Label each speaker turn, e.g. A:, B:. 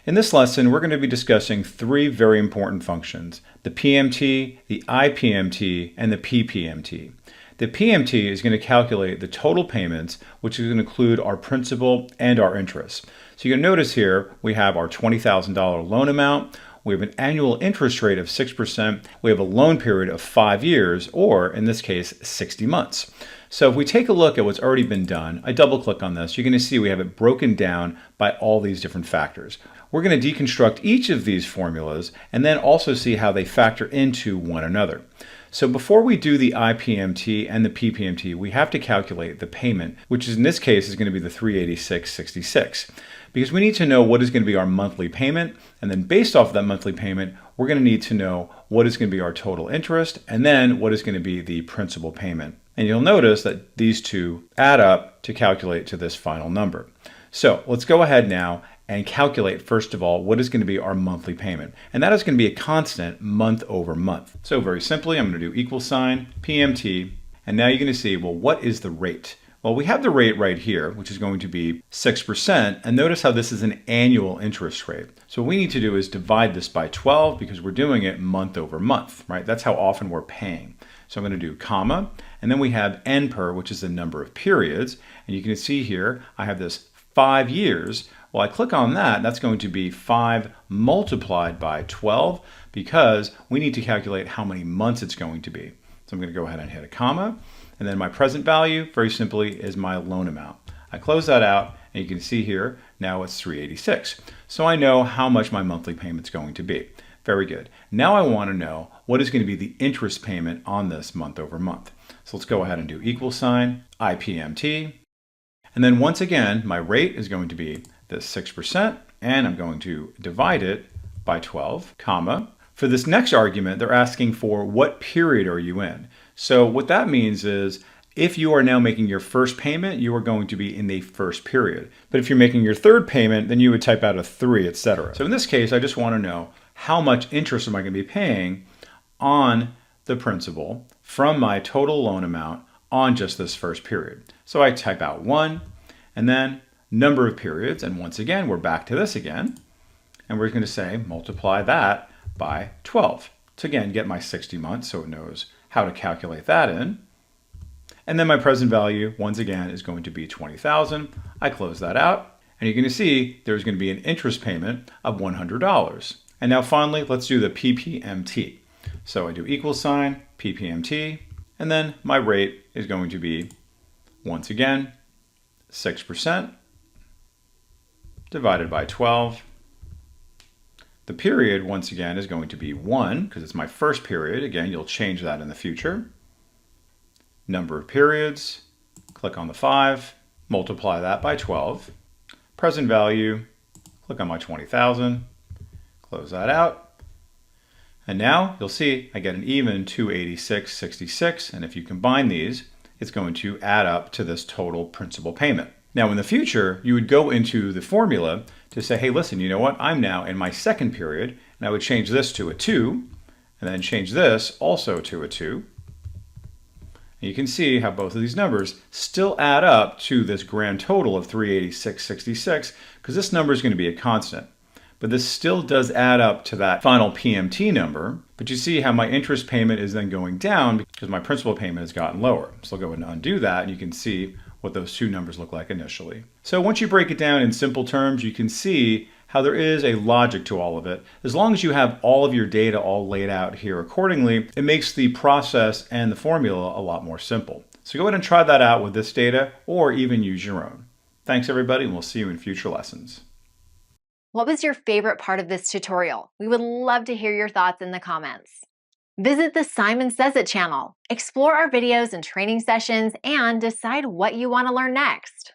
A: In this lesson, we're going to be discussing three very important functions: the PMT, the IPMT, and the PPMT. The PMT is going to calculate the total payments, which is going to include our principal and our interest. So you can notice here we have our $20,000 loan amount, we have an annual interest rate of 6%, we have a loan period of 5 years, or in this case, 60 months. So if we take a look at what's already been done, I double click on this, you're going to see we have it broken down by all these different factors. We're going to deconstruct each of these formulas and then also see how they factor into one another. So before we do the IPMT and the PPMT, we have to calculate the payment, which in this case is going to be the $386.66. Because we need to know what is going to be our monthly payment, and then based off of that monthly payment, we're going to need to know what is going to be our total interest, and then what is going to be the principal payment. And you'll notice that these two add up to calculate to this final number. So let's go ahead now and calculate, first of all, what is going to be our monthly payment. And that is going to be a constant month over month. So very simply, I'm going to do equal sign, PMT, and now you're going to see, well, what is the rate? Well, we have the rate right here, which is going to be 6%, and notice how this is an annual interest rate. So what we need to do is divide this by 12 because we're doing it month over month, right? That's how often we're paying. So I'm going to do comma, and then we have n per, which is the number of periods, and you can see here I have this 5 years. Well, I click on that, that's going to be 5 multiplied by 12 because we need to calculate how many months it's going to be. So I'm going to go ahead and hit a comma, and then my present value, very simply, is my loan amount. I close that out, and you can see here, now it's $386. So I know how much my monthly payment's going to be. Very good. Now I want to know what is going to be the interest payment on this month over month. So let's go ahead and do equal sign, IPMT, and then once again, my rate is going to be this 6%, and I'm going to divide it by 12, comma. For this next argument, they're asking for what period are you in? So what that means is if you are now making your first payment, you are going to be in the first period. But if you're making your third payment, then you would type out a 3, etc. So in this case, I just want to know how much interest am I going to be paying on the principal from my total loan amount on just this first period. So I type out 1 and then number of periods. And once again, we're back to this again. And we're going to say multiply that by 12 to again get my 60 months so it knows how to calculate that in. And then my present value, once again, is going to be 20,000. I close that out. And you're going to see there's going to be an interest payment of $100. And now finally, let's do the PPMT. So I do equal sign, PPMT, and then my rate is going to be, once again, 6% divided by 12. The period, once again, is going to be 1 because it's my first period. Again, you'll change that in the future. Number of periods, click on the 5, multiply that by 12. Present value, click on my 20,000, close that out. And now you'll see I get an even 286.66, and if you combine these, it's going to add up to this total principal payment. Now in the future, you would go into the formula to say, hey, listen, you know what? I'm now in my second period, and I would change this to a 2, and then change this also to a 2. And you can see how both of these numbers still add up to this grand total of 386.66 because this number is going to be a constant. But this still does add up to that final PMT number. But you see how my interest payment is then going down because my principal payment has gotten lower. So I'll go ahead and undo that, and you can see what those two numbers look like initially. So once you break it down in simple terms, you can see how there is a logic to all of it. As long as you have all of your data all laid out here accordingly, it makes the process and the formula a lot more simple. So go ahead and try that out with this data or even use your own. Thanks everybody, and we'll see you in future lessons.
B: What was your favorite part of this tutorial? We would love to hear your thoughts in the comments. Visit the Simon Says It channel, explore our videos and training sessions, and decide what you want to learn next.